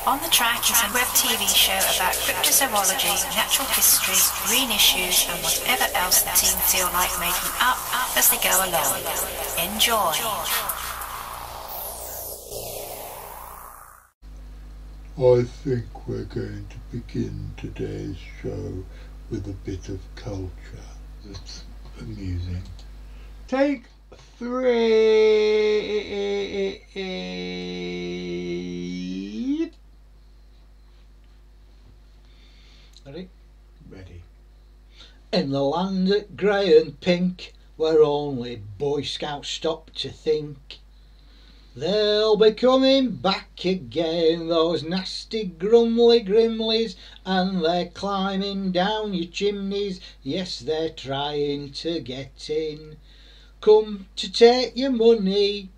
On the Track is a web TV show about cryptozoology, natural history, green issues and whatever else the team feel like making up as they go along. Enjoy! I think we're going to begin today's show with a bit of culture that's amusing. Take 3. Ready. In the land of grey and pink, where only Boy Scouts stop to think, they'll be coming back again, those nasty grumbly grimleys, and they're climbing down your chimneys, yes, they're trying to get in. Come to take your money,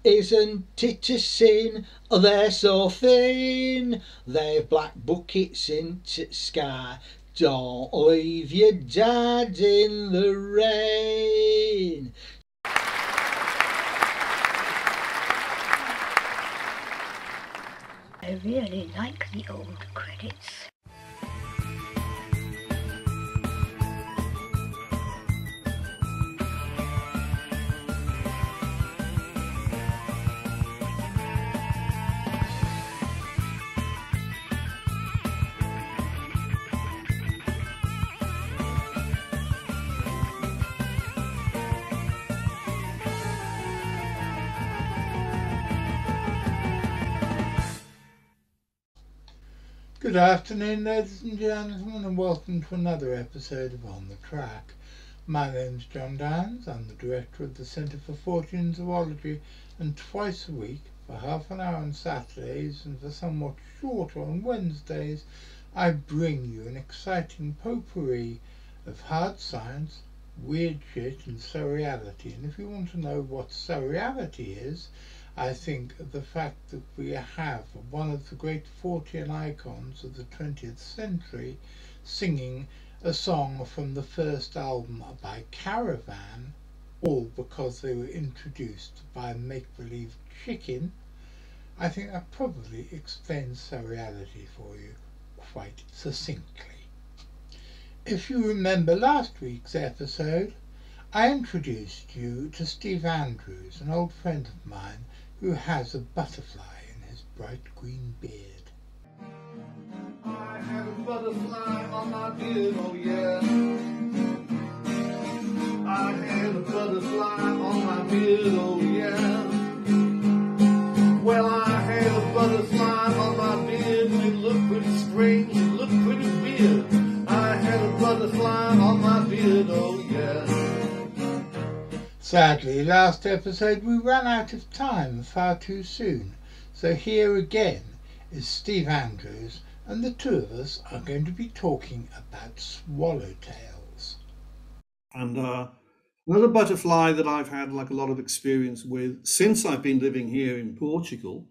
isn't it a sin? They're so thin, they've black buckets into the sky. Don't leave your dad in the rain. I really like the old credits. Good afternoon, ladies and gentlemen, and welcome to another episode of On the Track. My name's John Downs. I'm the director of the Centre for Fortean Zoology, and twice a week, for half an hour on Saturdays and for somewhat shorter on Wednesdays, I bring you an exciting potpourri of hard science, weird shit and surreality. And if you want to know what surreality is, I think the fact that we have one of the great Fortean icons of the 20th century singing a song from the first album by Caravan, all because they were introduced by a make-believe chicken, I think that probably explains surreality for you quite succinctly. If you remember last week's episode, I introduced you to Steve Andrews, an old friend of mine who has a butterfly in his bright green beard. I had a butterfly on my beard, oh yeah. I had a butterfly on my beard, oh yeah. Well, I had a butterfly on my beard, and it looked pretty strange, it looked pretty weird. I had a butterfly on my beard, oh yeah. Sadly, last episode we ran out of time far too soon, so here again is Steve Andrews, and the two of us are going to be talking about swallowtails. And another butterfly that I've had like a lot of experience with since I've been living here in Portugal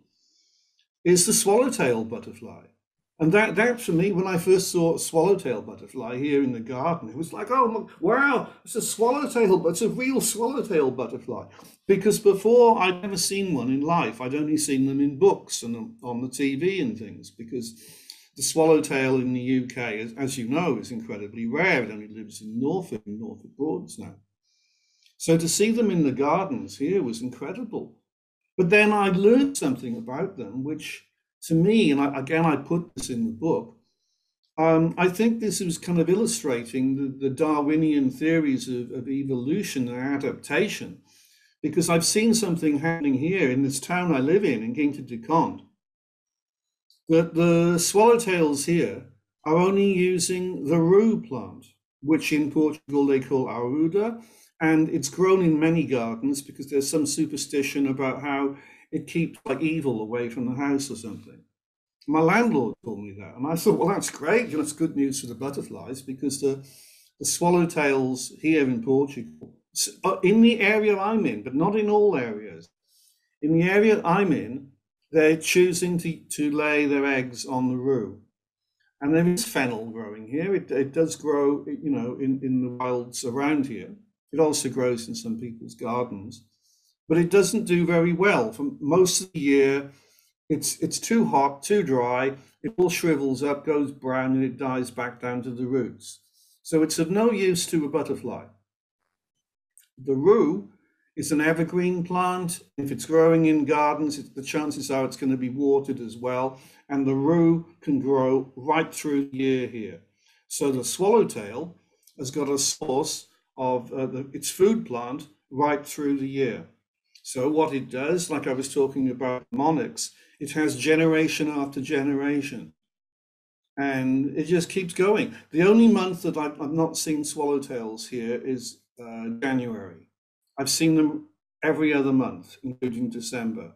is the swallowtail butterfly. And that for me, when I first saw a swallowtail butterfly here in the garden, it was like, oh, wow, it's a swallowtail, but it's a real swallowtail butterfly. Because before, I'd never seen one in life. I'd only seen them in books and on the TV and things, because the swallowtail in the UK, as you know, is incredibly rare. It only lives in Norfolk Broads now. So to see them in the gardens here was incredible. But then I learned something about them, which to me, and I put this in the book, I think this was kind of illustrating the Darwinian theories of evolution and adaptation, because I've seen something happening here in this town I live in Ginta de Conde, that the swallowtails here are only using the rue plant, which in Portugal they call aruda, and it's grown in many gardens because there's some superstition about how it keeps like evil away from the house or something. My landlord told me that, and I thought, well, that's great. It's good news for the butterflies, because the swallowtails here in Portugal, in the area I'm in, but not in all areas, in the area I'm in, they're choosing to lay their eggs on the rue. And there is fennel growing here. It does grow, in the wilds around here. It also grows in some people's gardens. But it doesn't do very well. For most of the year, It's too hot, too dry, it all shrivels up, goes brown, and it dies back down to the roots. So it's of no use to a butterfly. The rue is an evergreen plant. If it's growing in gardens, the chances are it's going to be watered as well. And the rue can grow right through the year here. So the swallowtail has got a source of its food plant right through the year. So what it does, like I was talking about monarchs, it has generation after generation. And it just keeps going. The only month that I've not seen swallowtails here is January. I've seen them every other month, including December.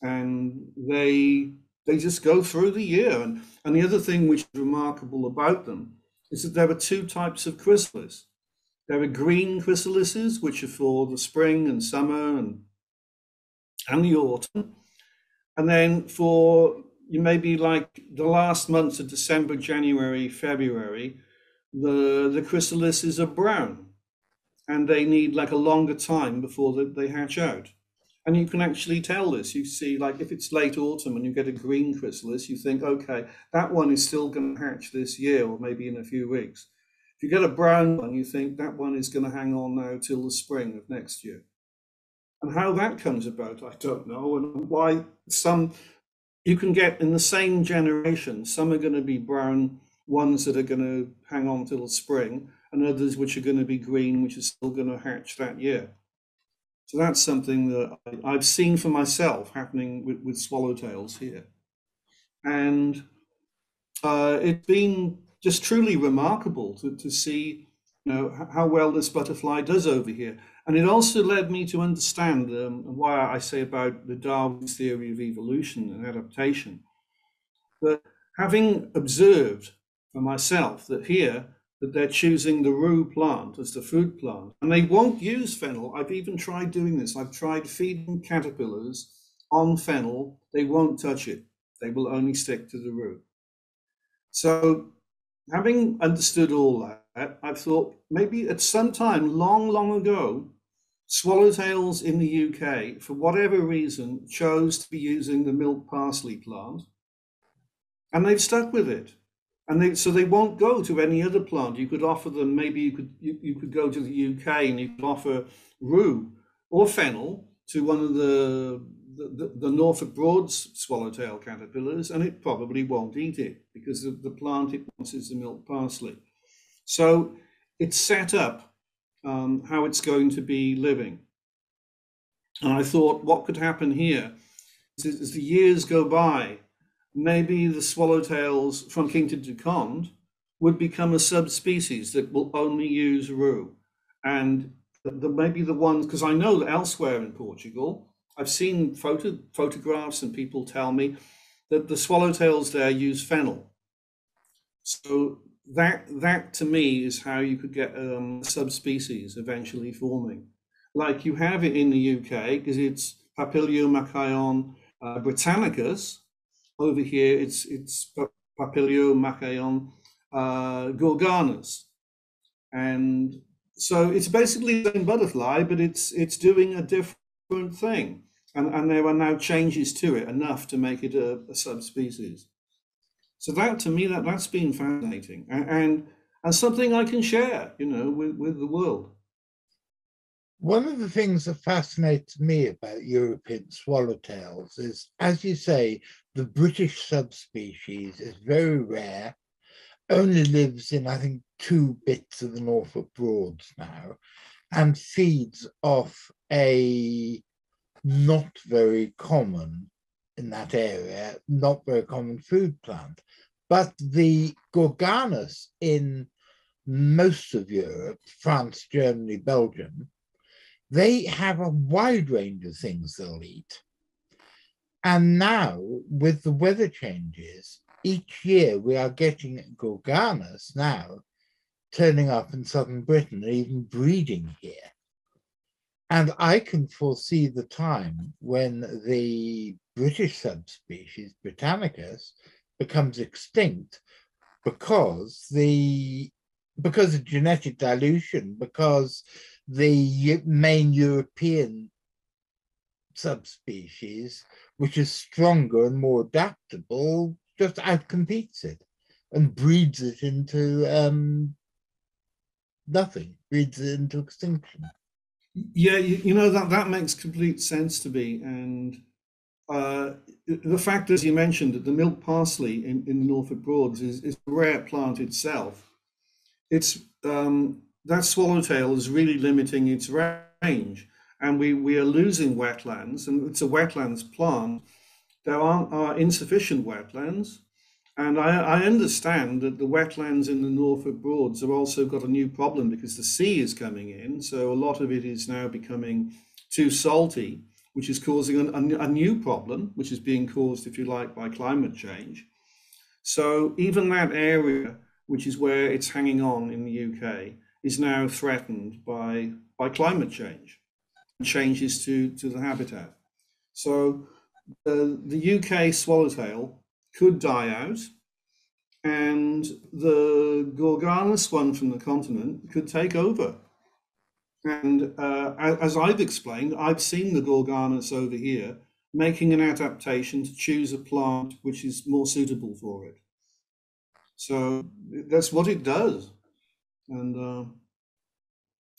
And they just go through the year. And the other thing which is remarkable about them is that there are two types of chrysalis. There are green chrysalises, which are for the spring and summer and the autumn. And then for maybe like the last months of December, January, February, the chrysalises are brown. And they need like a longer time before they hatch out. And you can actually tell this. You see, like if it's late autumn and you get a green chrysalis, you think, okay, that one is still going to hatch this year or maybe in a few weeks. If you get a brown one, you think that one is going to hang on now till the spring of next year. And how that comes about, I don't know. And why some you can get in the same generation, some are going to be brown ones that are going to hang on till the spring, and others which are going to be green, which are still going to hatch that year. So that's something that I've seen for myself happening with swallowtails here. And it's been just truly remarkable to see, how well this butterfly does over here. And it also led me to understand why I say about the Darwin's theory of evolution and adaptation, that having observed for myself that here, that they're choosing the rue plant as the food plant, and they won't use fennel. I've even tried doing this. I've tried feeding caterpillars on fennel. They won't touch it. They will only stick to the rue. So having understood all that, I thought maybe at some time long, long ago, swallowtails in the UK, for whatever reason, chose to be using the milk parsley plant, and they've stuck with it. And so they won't go to any other plant. You could offer them, maybe you could go to the UK and you could offer rue or fennel to one of the Norfolk Broad's swallowtail caterpillars, and it probably won't eat it because the plant it wants is the milk parsley. So it's set up how it's going to be living. And I thought what could happen here is as the years go by, maybe the swallowtails from Kington to Cond would become a subspecies that will only use rue. And maybe the ones, because I know that elsewhere in Portugal, I've seen photographs and people tell me that the swallowtails there use fennel. So that to me is how you could get a subspecies eventually forming. Like you have it in the UK, because it's Papilio britannicus. Over here, it's Papilio gorganus. And so it's basically the same butterfly, but it's doing a different thing. And there are now changes to it, enough to make it a subspecies. So that, to me, that's been fascinating and something I can share, with the world. One of the things that fascinates me about European swallowtails is, as you say, the British subspecies is very rare, only lives in, I think, 2 bits of the Norfolk Broads now, and feeds off a not very common, in that area, not very common food plant. But the gorganus in most of Europe, France, Germany, Belgium, they have a wide range of things they'll eat. And now, with the weather changes, each year we are getting gorganus now turning up in southern Britain and even breeding here. And I can foresee the time when the British subspecies, Britannicus, becomes extinct because of genetic dilution, because the main European subspecies which is stronger and more adaptable, just outcompetes it and breeds it into nothing, breeds it into extinction. Yeah, you know, that makes complete sense to me. And the fact, as you mentioned, that the milk parsley in the Norfolk Broads is a rare plant itself. It's that swallowtail is really limiting its range, and we are losing wetlands, and it's a wetlands plant. There are insufficient wetlands, and I understand that the wetlands in the Norfolk Broads have also got a new problem because the sea is coming in, so a lot of it is now becoming too salty, which is causing a new problem, which is being caused, if you like, by climate change. So even that area, which is where it's hanging on in the UK, is now threatened by climate change and changes to the habitat. So the UK swallowtail could die out, and the Gorganus one from the continent could take over. And as I've explained, I've seen the Gorganus over here making an adaptation to choose a plant which is more suitable for it. So that's what it does. And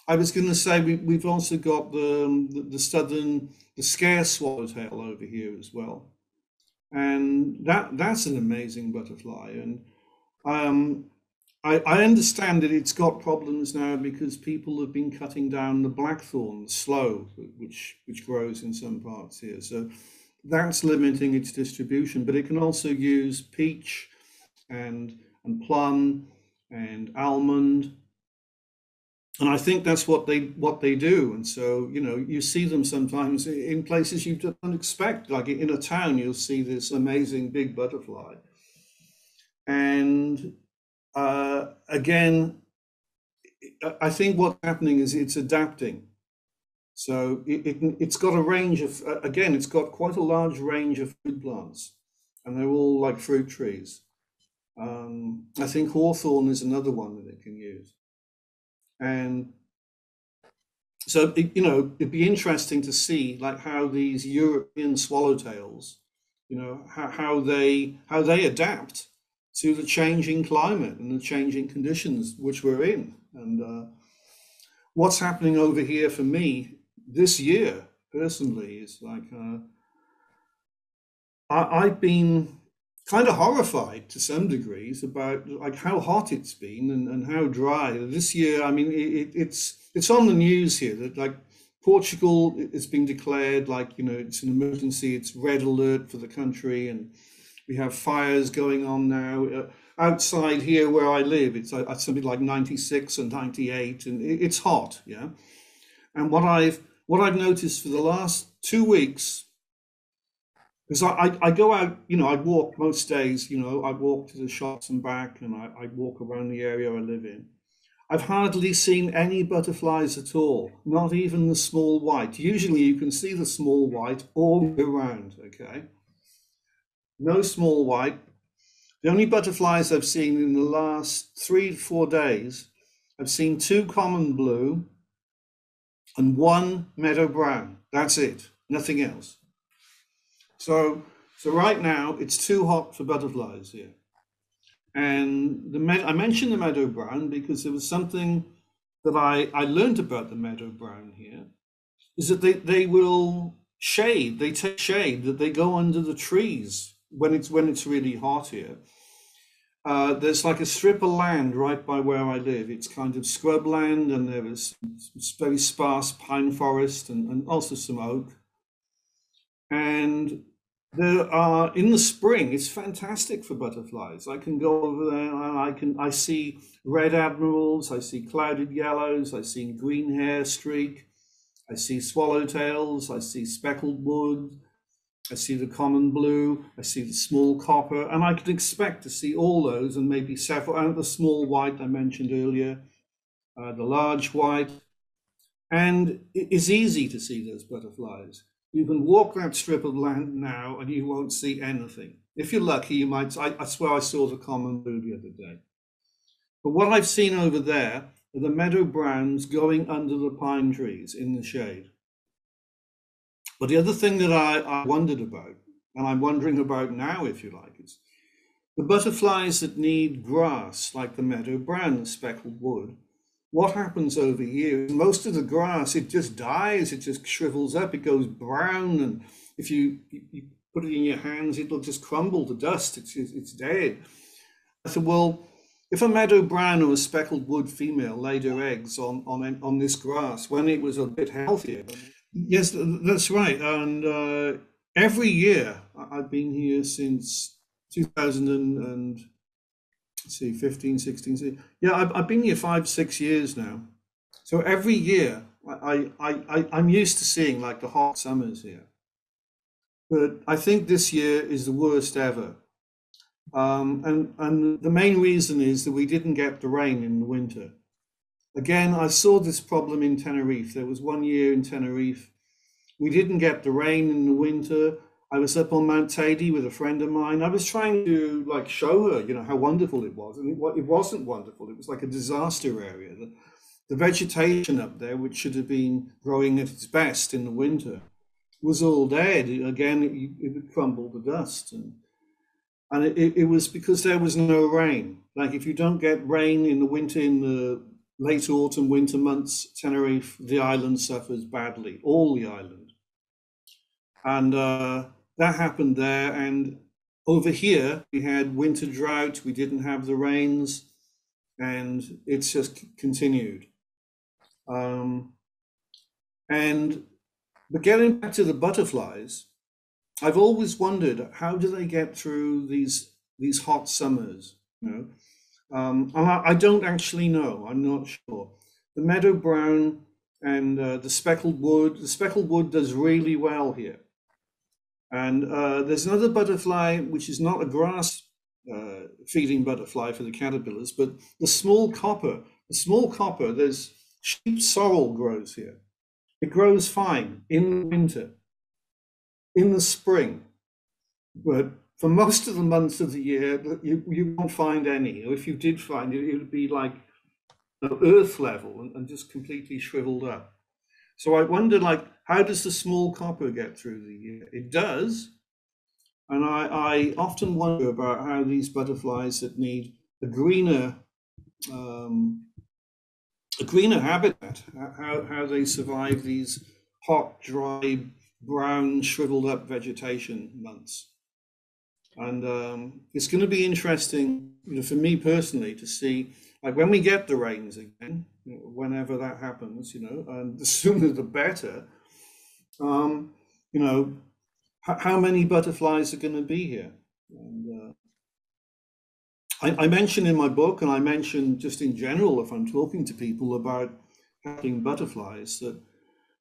I was going to say we've also got the scarce swallowtail over here as well, and that's an amazing butterfly. And I understand that it's got problems now because people have been cutting down the blackthorn, sloe, which grows in some parts here. So that's limiting its distribution. But it can also use peach and plum and almond. And I think that's what they do. And so, you know, you see them sometimes in places you don't expect. Like in a town, you'll see this amazing big butterfly. And again, I think what's happening is it's adapting. So it's got a range of, again, it's got quite a large range of food plants, and they're all like fruit trees. I think hawthorn is another one that it can use. And so, you know, it'd be interesting to see like how these European swallowtails, you know, how they adapt to the changing climate and the changing conditions which we're in. And what's happening over here for me this year personally is like I've been kind of horrified to some degrees about like how hot it's been and how dry this year. I mean, it's on the news here that like Portugal is being declared like, you know, it's an emergency, it's red alert for the country, and we have fires going on now. Outside here where I live, it's something like 96 and 98, and it's hot, yeah. And what I've noticed for the last 2 weeks, because I go out, you know, I walk most days, you know, I walk to the shops and back, and I walk around the area I live in. I've hardly seen any butterflies at all, not even the small white. Usually you can see the small white all year round, okay? No small white. The only butterflies I've seen in the last 3 to 4 days, I've seen 2 common blue and 1 meadow brown. That's it, nothing else. So right now it's too hot for butterflies here. And I mentioned the meadow brown because there was something that I learned about the meadow brown here, is that they will shade, they take shade, that they go under the trees when it's really hot here. There's like a strip of land right by where I live. It's kind of scrub land, and there is very sparse pine forest and also some oak. And there are, in the spring, it's fantastic for butterflies. I can go over there and I see red admirals, I see clouded yellows, I see green hair streak, I see swallowtails, I see speckled wood, I see the common blue, I see the small copper, and I could expect to see all those and maybe several, and the small white I mentioned earlier, the large white. And it's easy to see those butterflies. You can walk that strip of land now and you won't see anything. If you're lucky, you might, I swear I saw the common blue the other day. But what I've seen over there are the meadow browns going under the pine trees in the shade. But the other thing that I wondered about and I'm wondering about now, if you like, is the butterflies that need grass, like the meadow brown, the speckled wood. What happens over here? Most of the grass, it just dies, it just shrivels up, it goes brown, and if you put it in your hands, it'll just crumble to dust. It's dead. I said, well, if a meadow brown or a speckled wood female laid her eggs on this grass when it was a bit healthier. Yes, that's right. And every year, I've been here since 2000 and let's see, 15, 16, 16. Yeah, I've been here 5-6 years now. So every year, I'm used to seeing like the hot summers here. But I think this year is the worst ever. And the main reason is that we didn't get the rain in the winter. Again, I saw this problem in Tenerife. There was one year in Tenerife. We didn't get the rain in the winter. I was up on Mount Teide with a friend of mine. I was trying to like show her, you know, how wonderful it was. And it wasn't wonderful. It was like a disaster area. The vegetation up there, which should have been growing at its best in the winter, was all dead. Again, it would crumble to dust. And it was because there was no rain. Like if you don't get rain in the winter, in the late autumn, winter months, Tenerife, the island suffers badly, all the island. And that happened there. And over here, we had winter drought, we didn't have the rains, and it's just continued. But getting back to the butterflies, I've always wondered, how do they get through these hot summers? You know, and I don't actually know. I'm not sure. The meadow brown and the speckled wood. The speckled wood does really well here. And there's another butterfly which is not a grass feeding butterfly for the caterpillars, but the small copper. The small copper. There's sheep sorrel grows here. It grows fine in the winter. In the spring, but for most of the months of the year, you won't find any. Or if you did find it, it would be like earth level and just completely shriveled up. So I wonder, like, how does the small copper get through the year? It does. And I often wonder about how these butterflies that need a greener habitat, how they survive these hot, dry, brown, shriveled up vegetation months. And it's going to be interesting, you know, for me personally, to see, like, when we get the rains again, you know, whenever that happens, you know, and the sooner the better, you know, how many butterflies are going to be here. And I mention in my book, and I mention just in general if I'm talking to people about having butterflies, that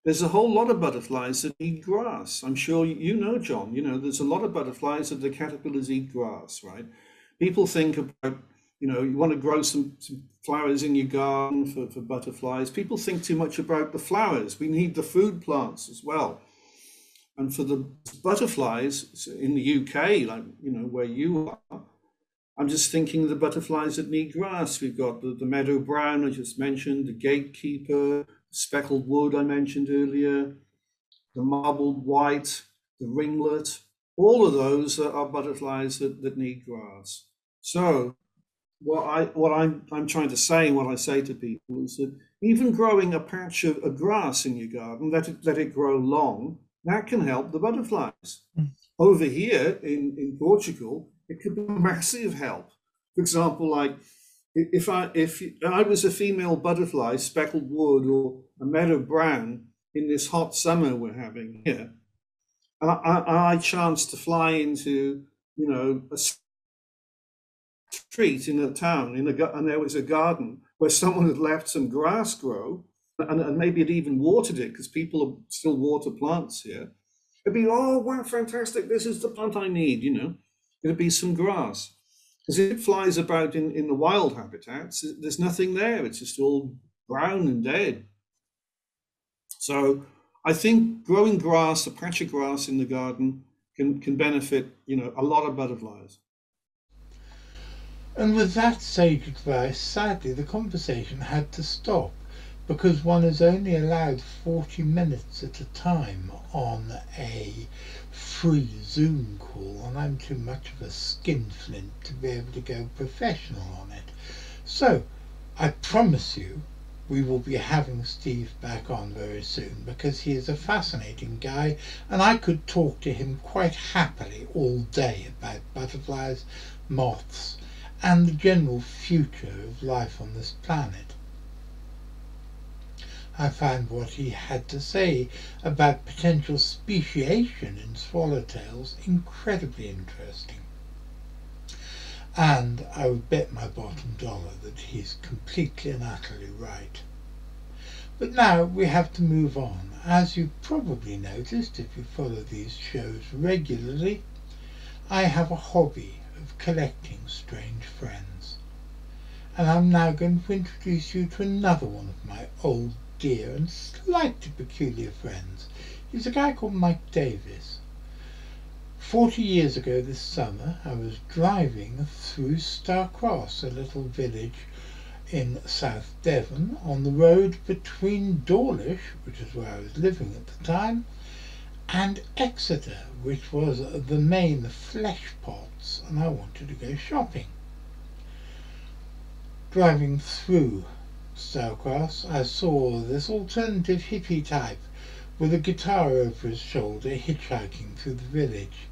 there's a whole lot of butterflies that eat grass. I'm sure you know, John, you know, there's a lot of butterflies that the caterpillars eat grass, right? People think about, you know, you want to grow some flowers in your garden for butterflies. People think too much about the flowers. We need the food plants as well. And for the butterflies in the UK, like, you know, where you are, I'm just thinking of the butterflies that need grass. We've got the meadow brown, I just mentioned, the gatekeeper, speckled wood I mentioned earlier, the marbled white, the ringlet. All of those are butterflies that need grass. So what I'm trying to say, and what I say to people, is that even growing a patch of grass in your garden, let it grow long, that can help the butterflies. Over here in Portugal, it could be a massive help. For example, like if I was a female butterfly, speckled wood or a meadow brown in this hot summer we're having here, and I chanced to fly into, you know, a street in a town, and there was a garden where someone had left some grass grow, and maybe had even watered it, because people still water plants here. It'd be, oh, wow, fantastic, this is the plant I need, you know. It'd be some grass. Because if it flies about in the wild habitats, there's nothing there. It's just all brown and dead. So I think growing grass, a patch of grass in the garden, can benefit, you know, a lot of butterflies. And with that sage advice, sadly the conversation had to stop. because one is only allowed 40 minutes at a time on a free Zoom call, and I'm too much of a skinflint to be able to go professional on it. So I promise you we will be having Steve back on very soon, because he is a fascinating guy and I could talk to him quite happily all day about butterflies, moths and the general future of life on this planet. I found what he had to say about potential speciation in swallowtails incredibly interesting. And I would bet my bottom dollar that he's completely and utterly right. But now we have to move on. As you probably noticed if you follow these shows regularly, I have a hobby of collecting strange friends. And I'm now going to introduce you to another one of my old dear and slightly peculiar friends. He's a guy called Mike Davis. 40 years ago this summer I was driving through Starcross, a little village in South Devon, on the road between Dawlish, which is where I was living at the time, and Exeter, which was the main flesh pots, and I wanted to go shopping. Driving through Starcross, I saw this alternative hippie type with a guitar over his shoulder hitchhiking through the village.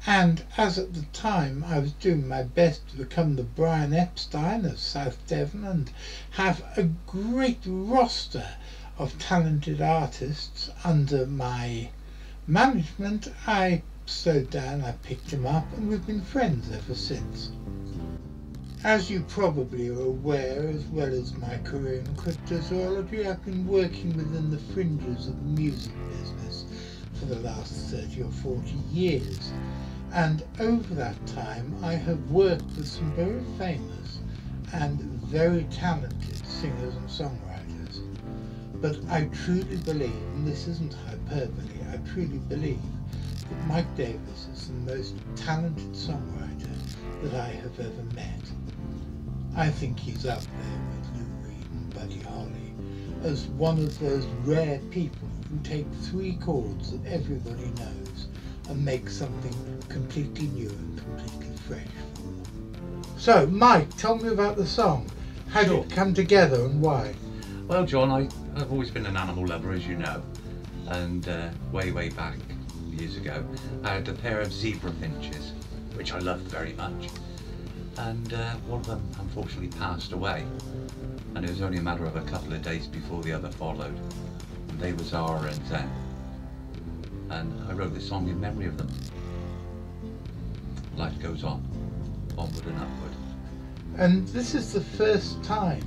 And as at the time I was doing my best to become the Brian Epstein of South Devon and have a great roster of talented artists under my management, I slowed down, I picked him up, and we've been friends ever since. As you probably are aware, as well as my career in cryptozoology, I've been working within the fringes of the music business for the last 30 or 40 years. And over that time I have worked with some very famous and very talented singers and songwriters. But I truly believe, and this isn't hyperbole, I truly believe that Mike Davis is the most talented songwriter that I have ever met. I think he's up there with Lou Reed and Buddy Holly as one of those rare people who can take 3 chords that everybody knows and make something completely new and completely fresh for them. So, Mike, tell me about the song. How did it come together and why? Well, John, I've always been an animal lover, as you know, and way back years ago, I had a pair of zebrafinches, which I loved very much, and one of them unfortunately passed away, and it was only a matter of a couple of days before the other followed, and they was R and Z. And I wrote this song in memory of them. Life goes on, onward and upward. And this is the first time,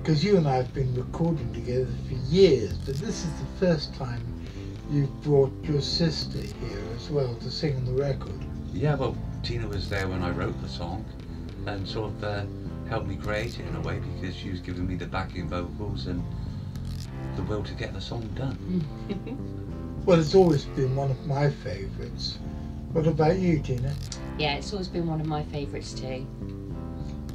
because you and I have been recording together for years, but this is the first time you've brought your sister here as well to sing on the record. Yeah, well, Tina was there when I wrote the song and sort of helped me create it in a way, because she was giving me the backing vocals and the will to get the song done. Well, it's always been one of my favourites. What about you, Tina? Yeah, it's always been one of my favourites too.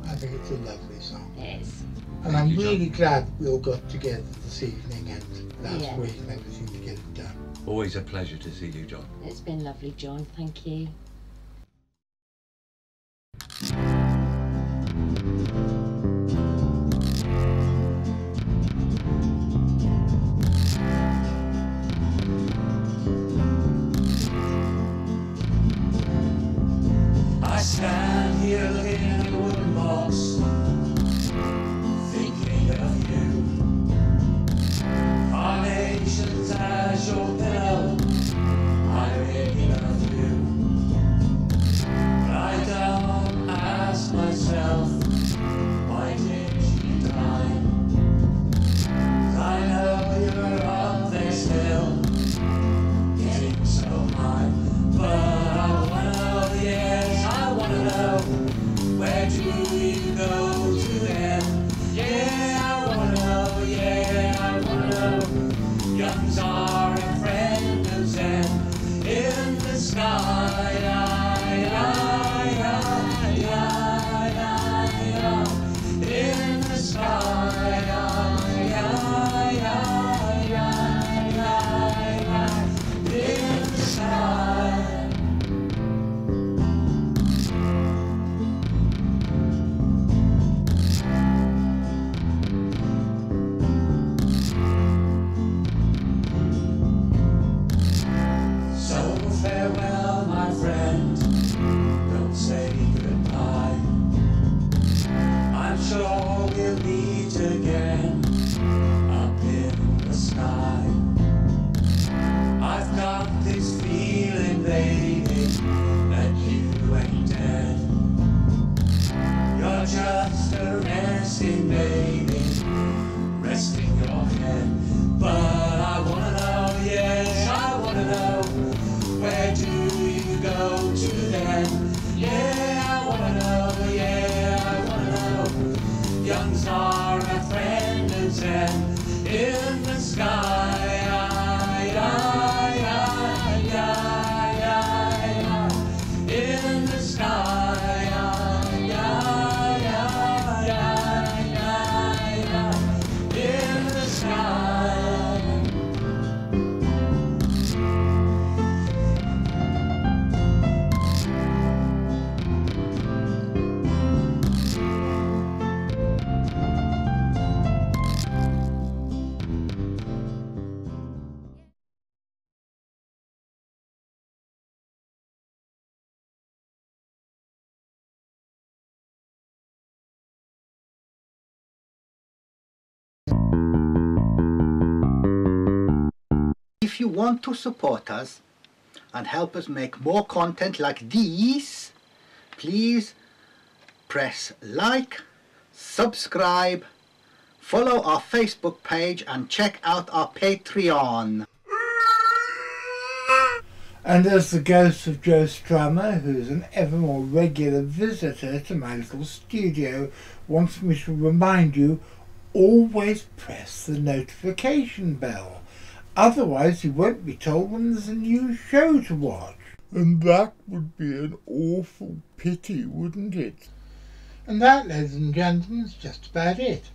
I think it's a lovely song. It is. And I'm really glad we all got together this evening and last week and everything to get it done. Always a pleasure to see you, John. It's been lovely, John. Thank you. I stand here looking at a wooden box, thinking of you. Carnations as your pillow, I'm thinking of you. But I don't ask myself, why did she die? 'Cause I know you're up there still, getting so high. But I wanna know, yes, I wanna know young star, my friend and zen, in the sky. In the sky. In the sky. If you want to support us and help us make more content like these, please press like, subscribe, follow our Facebook page and check out our Patreon. And as the ghost of Joe Strummer, who's an ever more regular visitor to my little studio, wants me to remind you, always press the notification bell. Otherwise you won't be told when there's a new show to watch. And that would be an awful pity, wouldn't it? And that, ladies and gentlemen, is just about it.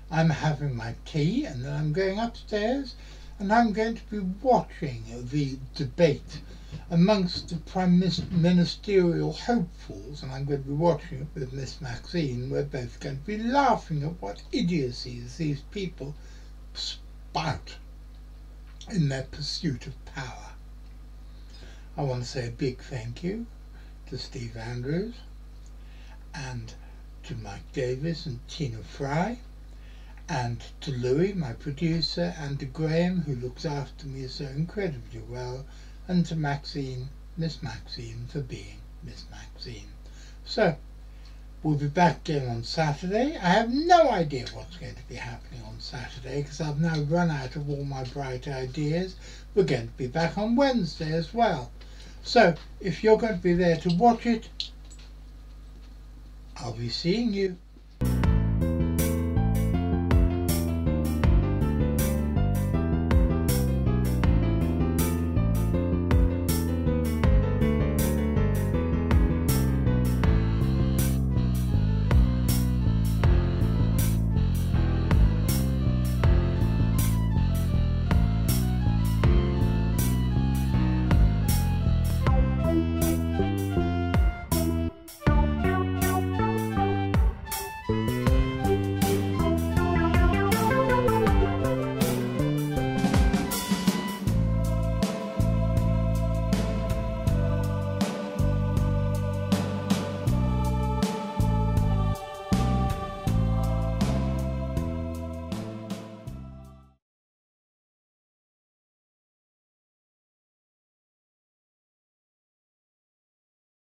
I'm having my tea and then I'm going upstairs and I'm going to be watching the debate amongst the Prime Ministerial hopefuls, and I'm going to be watching it with Miss Maxine. We're both going to be laughing at what idiocies these people spout in their pursuit of power. I want to say a big thank you to Steve Andrews and to Mike Davis and Tina Fry and to Louis, my producer, and to Graham, who looks after me so incredibly well, and to Maxine, Miss Maxine, for being Miss Maxine. So, we'll be back again on Saturday. I have no idea what's going to be happening on Saturday because I've now run out of all my bright ideas. We're going to be back on Wednesday as well. So, if you're going to be there to watch it, I'll be seeing you.